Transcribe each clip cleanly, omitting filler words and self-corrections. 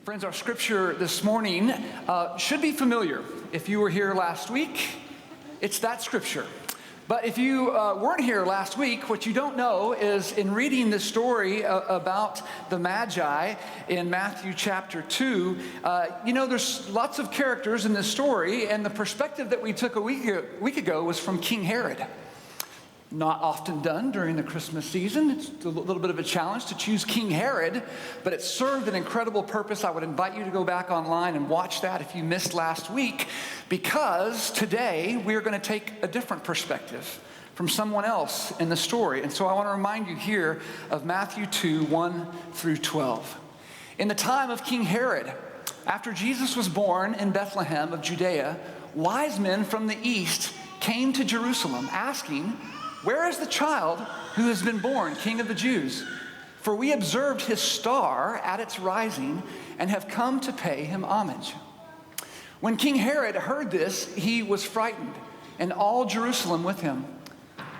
Friends, our scripture this morning should be familiar. If you were here last week, it's that scripture. But if you weren't here last week, what you don't know is in reading this story about the Magi in Matthew chapter 2, there's lots of characters in this story, and the perspective that we took a week ago was from King Herod. Not often done during the Christmas season. It's a little bit of a challenge to choose King Herod, but it served an incredible purpose. I would invite you to go back online and watch that if you missed last week, because today we're going to take a different perspective from someone else in the story. And so I want to remind you here of Matthew 2, 1 through 12. In the time of King Herod, after Jesus was born in Bethlehem of Judea, wise men from the east came to Jerusalem asking, "Where is the child who has been born, King of the Jews? For we observed his star at its rising and have come to pay him homage." When King Herod heard this, he was frightened, and all Jerusalem with him.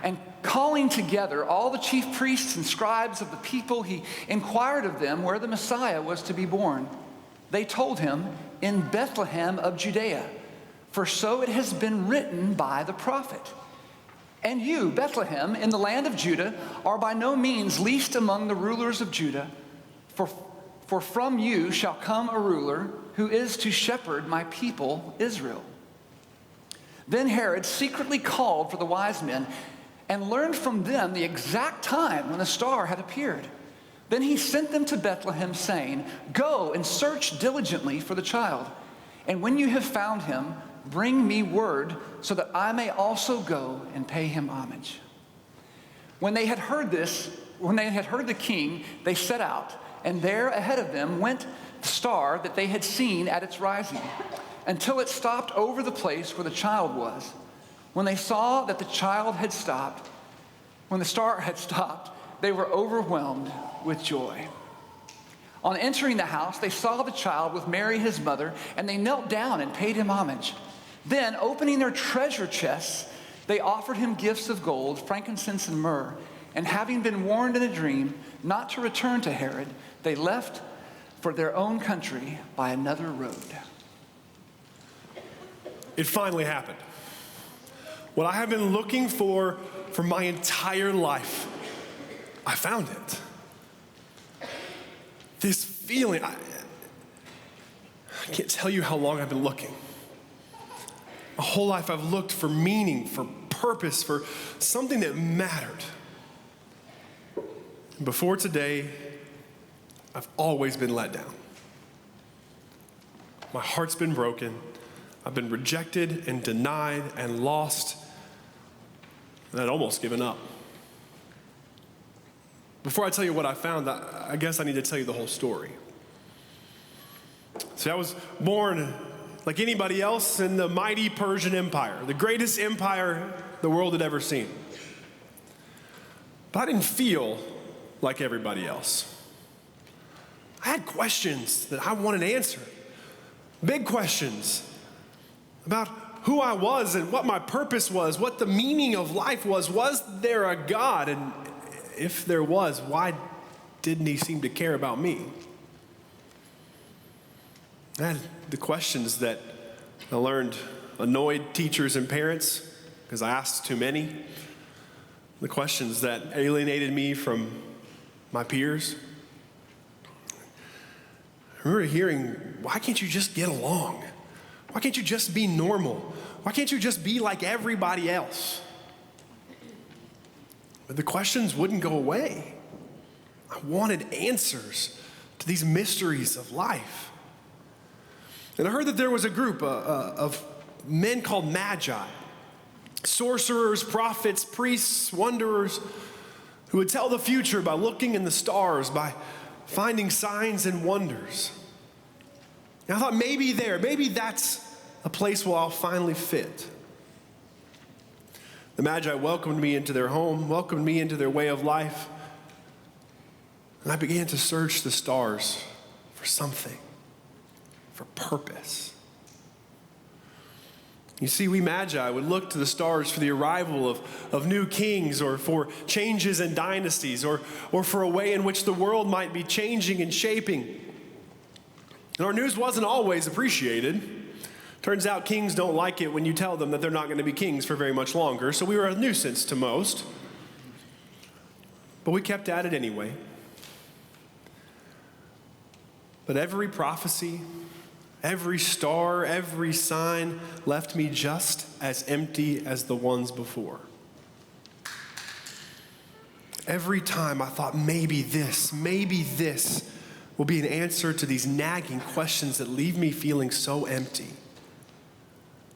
And calling together all the chief priests and scribes of the people, he inquired of them where the Messiah was to be born. They told him, "In Bethlehem of Judea, for so it has been written by the prophet. And you, Bethlehem, in the land of Judah, are by no means least among the rulers of Judah, for from you shall come a ruler who is to shepherd my people Israel." Then Herod secretly called for the wise men and learned from them the exact time when the star had appeared. Then he sent them to Bethlehem, saying, "Go and search diligently for the child, and when you have found him, bring me word so that I may also go and pay him homage." When they had heard the king, they set out, and there ahead of them went the star that they had seen at its rising, until it stopped over the place where the child was. When they saw that the star had stopped, they were overwhelmed with joy. On entering the house, they saw the child with Mary his mother, and they knelt down and paid him homage. Then, opening their treasure chests, they offered him gifts of gold, frankincense, and myrrh. And having been warned in a dream not to return to Herod, they left for their own country by another road. It finally happened. What I have been looking for my entire life, I found it. This feeling, I can't tell you how long I've been looking. My whole life I've looked for meaning, for purpose, for something that mattered. And before today, I've always been let down. My heart's been broken. I've been rejected and denied and lost, and I'd almost given up. Before I tell you what I found, I guess I need to tell you the whole story. See, I was born like anybody else in the mighty Persian Empire, the greatest empire the world had ever seen. But I didn't feel like everybody else. I had questions that I wanted answered. Big questions about who I was and what my purpose was, what the meaning of life was. Was there a God? And if there was, why didn't he seem to care about me? I had the questions that I learned annoyed teachers and parents because I asked too many. The questions that alienated me from my peers. I remember hearing, why can't you just get along? Why can't you just be normal? Why can't you just be like everybody else? But the questions wouldn't go away. I wanted answers to these mysteries of life. And I heard that there was a group of men called Magi, sorcerers, prophets, priests, wanderers, who would tell the future by looking in the stars, by finding signs and wonders. And I thought maybe that's a place where I'll finally fit. The Magi welcomed me into their home, welcomed me into their way of life, and I began to search the stars for something. For purpose. You see, we Magi would look to the stars for the arrival of new kings, or for changes in dynasties, or for a way in which the world might be changing and shaping. And our news wasn't always appreciated. Turns out kings don't like it when you tell them that they're not going to be kings for very much longer, so we were a nuisance to most. But we kept at it anyway. But every prophecy, every star, every sign left me just as empty as the ones before. Every time I thought maybe this will be an answer to these nagging questions that leave me feeling so empty.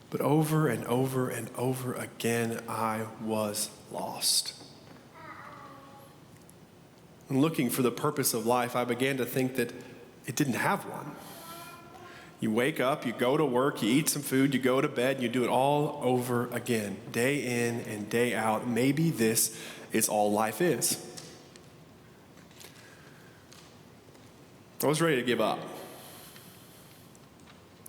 But over and over and over again, I was lost. When looking for the purpose of life, I began to think that it didn't have one. You wake up, you go to work, you eat some food, you go to bed, and you do it all over again, day in and day out. Maybe this is all life is. I was ready to give up,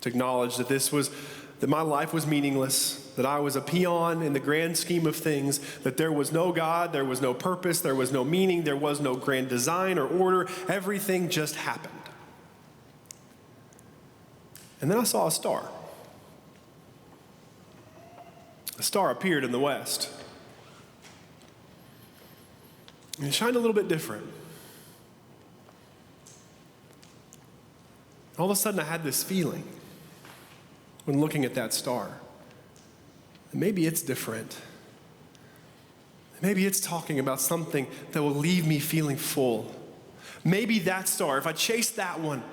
to acknowledge that my life was meaningless, that I was a peon in the grand scheme of things, that there was no God, there was no purpose, there was no meaning, there was no grand design or order. Everything just happened. And then I saw a star. A star appeared in the west. And it shined a little bit different. All of a sudden I had this feeling when looking at that star. And maybe it's different. Maybe it's talking about something that will leave me feeling full. Maybe that star, if I chase that one.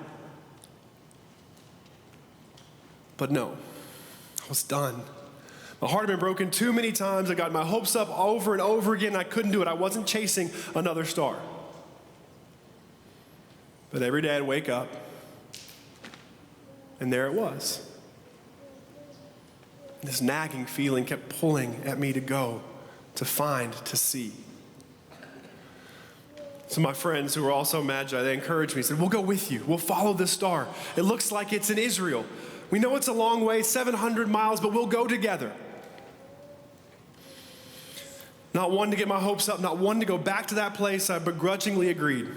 But no, I was done. My heart had been broken too many times. I got my hopes up over and over again. I couldn't do it. I wasn't chasing another star. But every day I'd wake up, and there it was. This nagging feeling kept pulling at me to go, to find, to see. So my friends who were also Magi, they encouraged me, said, we'll go with you. We'll follow the star. It looks like it's in Israel. We know it's a long way, 700 miles, but we'll go together. Not one to get my hopes up, not one to go back to that place. I begrudgingly agreed.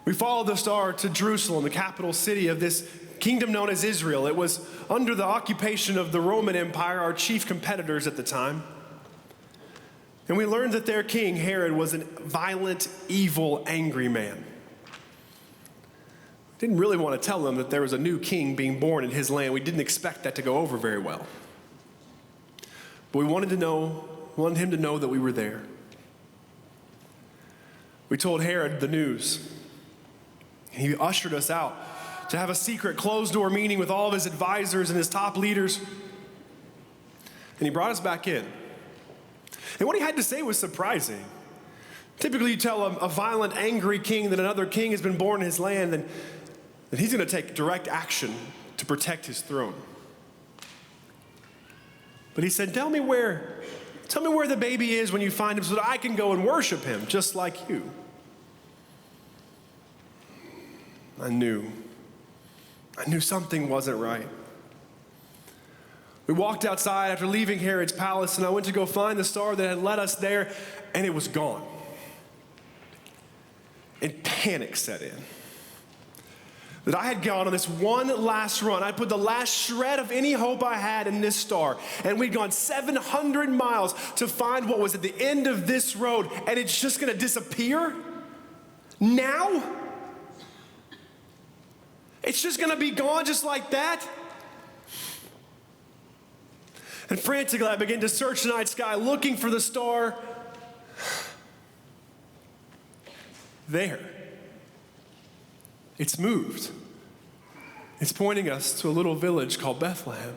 We followed the star to Jerusalem, the capital city of this kingdom known as Israel. It was under the occupation of the Roman Empire, our chief competitors at the time. And we learned that their king, Herod, was a violent, evil, angry man. Didn't really want to tell them that there was a new king being born in his land. We didn't expect that to go over very well. But we wanted him to know that we were there. We told Herod the news. He ushered us out to have a secret closed-door meeting with all of his advisors and his top leaders. And he brought us back in. And what he had to say was surprising. Typically, you tell a violent, angry king that another king has been born in his land, and that he's going to take direct action to protect his throne. But he said, tell me where the baby is when you find him so that I can go and worship him just like you. I knew something wasn't right. We walked outside after leaving Herod's palace, and I went to go find the star that had led us there, and it was gone. And panic set in. That I had gone on this one last run. I put the last shred of any hope I had in this star, and we'd gone 700 miles to find what was at the end of this road, and it's just going to disappear? Now? It's just going to be gone just like that? And frantically, I began to search the night sky, looking for the star. There. It's moved. It's pointing us to a little village called Bethlehem.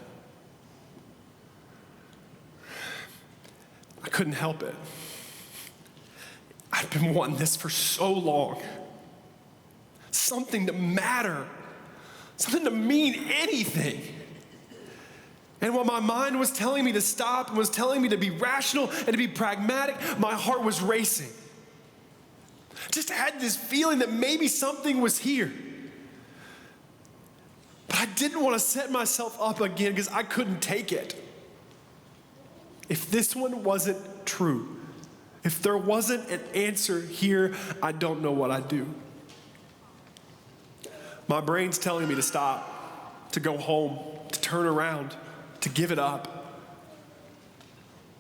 I couldn't help it. I've been wanting this for so long. Something to matter. Something to mean anything. And while my mind was telling me to stop and was telling me to be rational and to be pragmatic, my heart was racing. Just had this feeling that maybe something was here. But I didn't want to set myself up again because I couldn't take it. If this one wasn't true, if there wasn't an answer here, I don't know what I'd do. My brain's telling me to stop, to go home, to turn around, to give it up.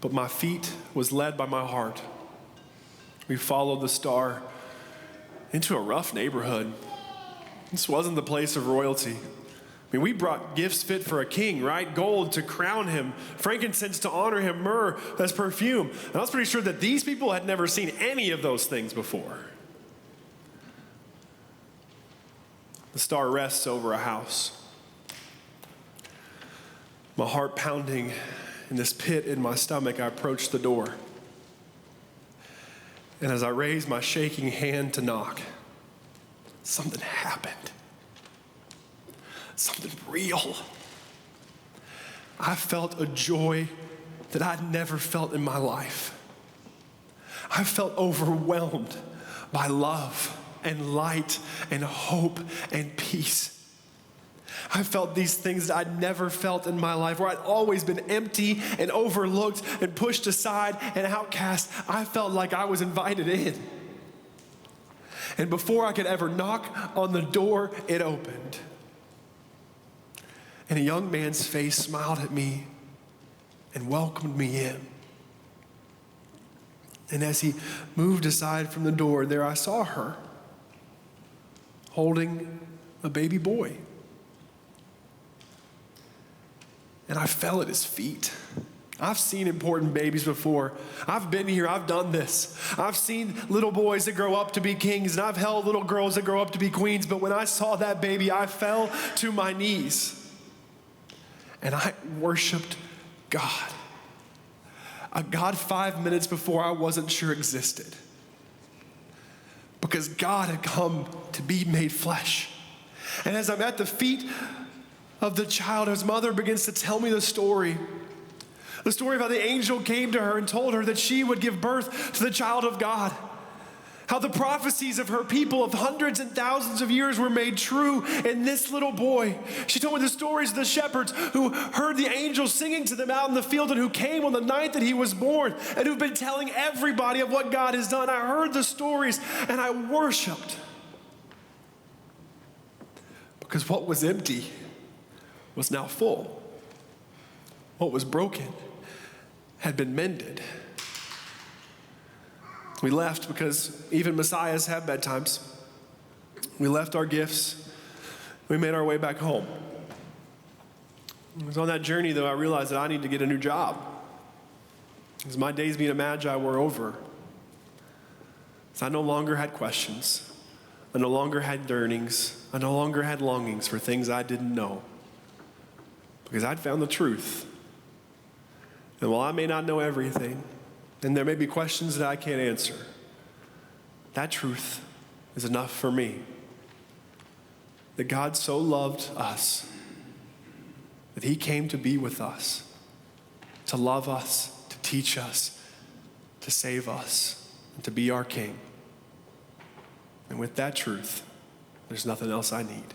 But my feet was led by my heart. We followed the star into a rough neighborhood. This wasn't the place of royalty. I mean, we brought gifts fit for a king, right? Gold to crown him, frankincense to honor him, myrrh as perfume. And I was pretty sure that these people had never seen any of those things before. The star rests over a house. My heart pounding in this pit in my stomach, I approached the door. And as I raised my shaking hand to knock, something happened. Something real. I felt a joy that I'd never felt in my life. I felt overwhelmed by love and light and hope and peace. I felt these things that I'd never felt in my life, where I'd always been empty and overlooked and pushed aside and outcast. I felt like I was invited in. And before I could ever knock on the door, it opened. And a young man's face smiled at me and welcomed me in. And as he moved aside from the door, there I saw her holding a baby boy. And I fell at his feet. I've seen important babies before. I've been here, I've done this. I've seen little boys that grow up to be kings, and I've held little girls that grow up to be queens, but when I saw that baby, I fell to my knees. And I worshiped God. A God 5 minutes before I wasn't sure existed. Because God had come to be made flesh. And as I'm at the feet of the child, his mother begins to tell me the story of how the angel came to her and told her that she would give birth to the child of God. How the prophecies of her people of hundreds and thousands of years were made true in this little boy. She told me the stories of the shepherds who heard the angels singing to them out in the field and who came on the night that he was born and who've been telling everybody of what God has done. I heard the stories and I worshiped. Because what was empty was now full. What was broken had been mended. We left because even messiahs have bedtimes. We left our gifts. We made our way back home. It was on that journey, though, I realized that I need to get a new job. Because my days being a Magi were over. So I no longer had questions. I no longer had yearnings. I no longer had longings for things I didn't know. Because I'd found the truth. And while I may not know everything, and there may be questions that I can't answer, that truth is enough for me. That God so loved us that he came to be with us, to love us, to teach us, to save us, and to be our King. And with that truth, there's nothing else I need.